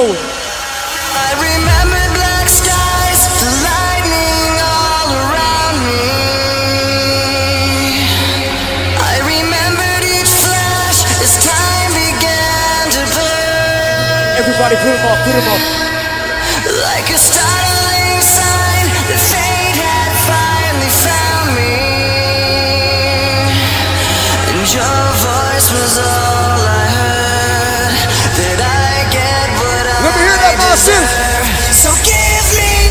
going. I remember black skies, the lightning all around me. I remembered each flash as time began to burn. Everybody put them up, put them up. Like a startling sign that fate had finally found me. And your voice was all I heard. Did I get what I deserve? So give me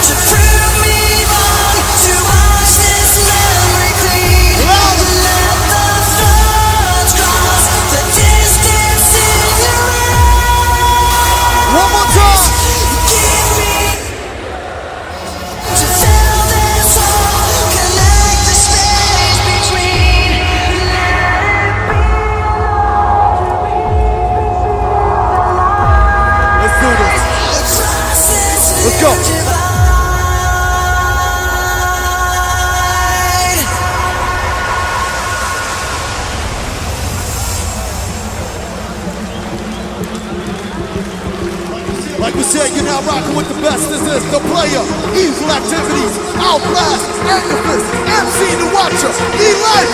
to prove me wrong, to wash this memory clean. Let the thoughts cross the distance in your eyes. One more time. Give me to fill this hole, connect the space between. Let's do this. Let's go. Like we said, you're now rocking with the best. This is the player. Evil activities, outlast, activist, MC the watcher, E-Life.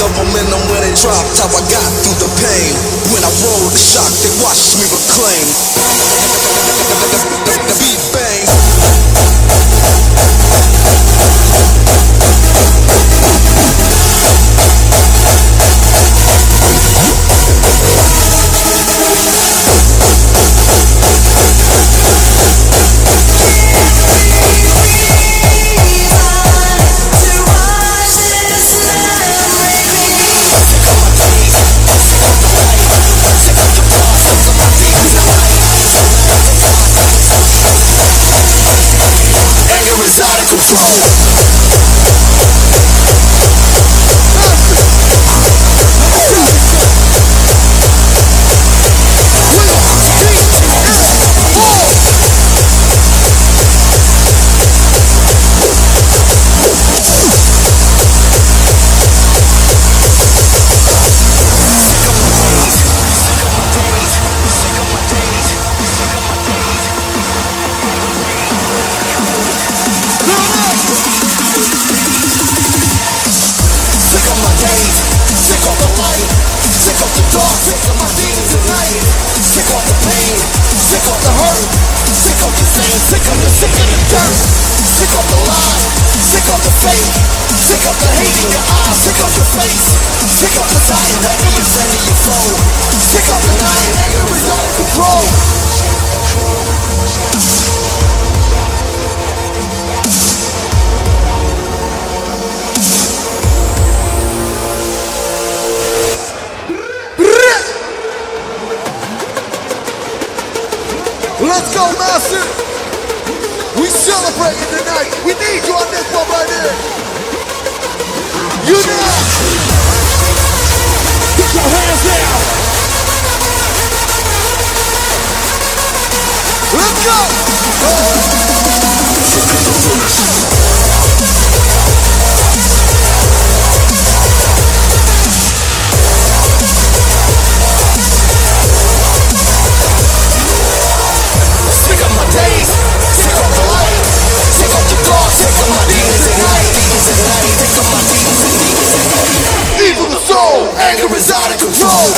The momentum when it dropped, how I got through the pain. When I rolled the shock, they watched me reclaim. The beat bang. Out of control. Let's go, Master. We celebrating tonight. We need you on this one right here. You know. Get your hands down. Let's go. Sick of my days, sick of the light, sick of the dark, sick of my demons at night, sick of my demons at night. Evil the soul, anger is out of control.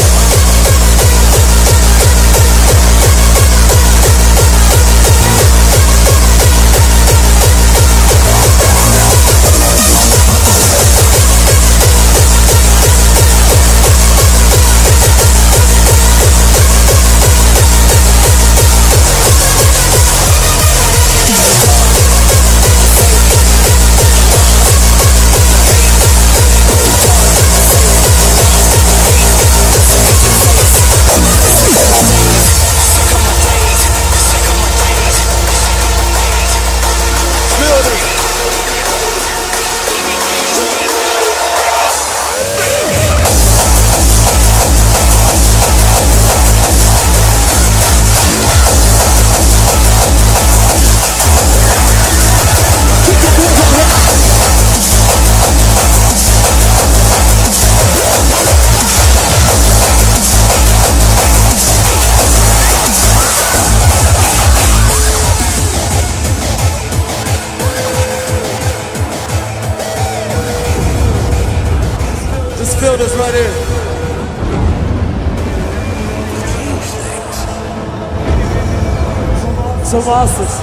So masters,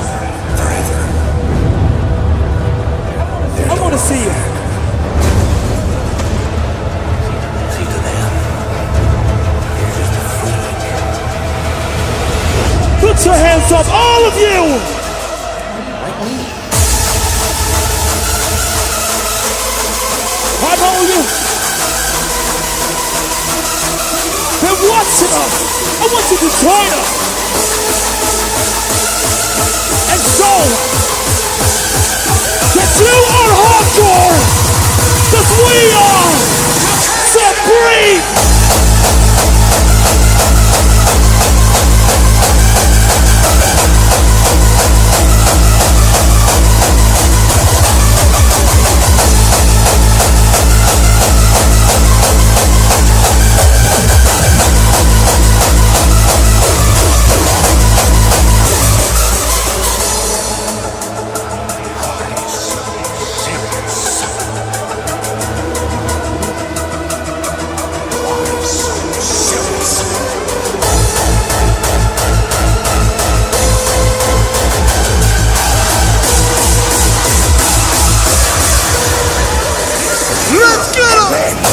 I want to see you. Put your hands up, all of you! I know you. They're watching us. I want you to join us. And show that you are hardcore. That we are supreme. Let's get 'em!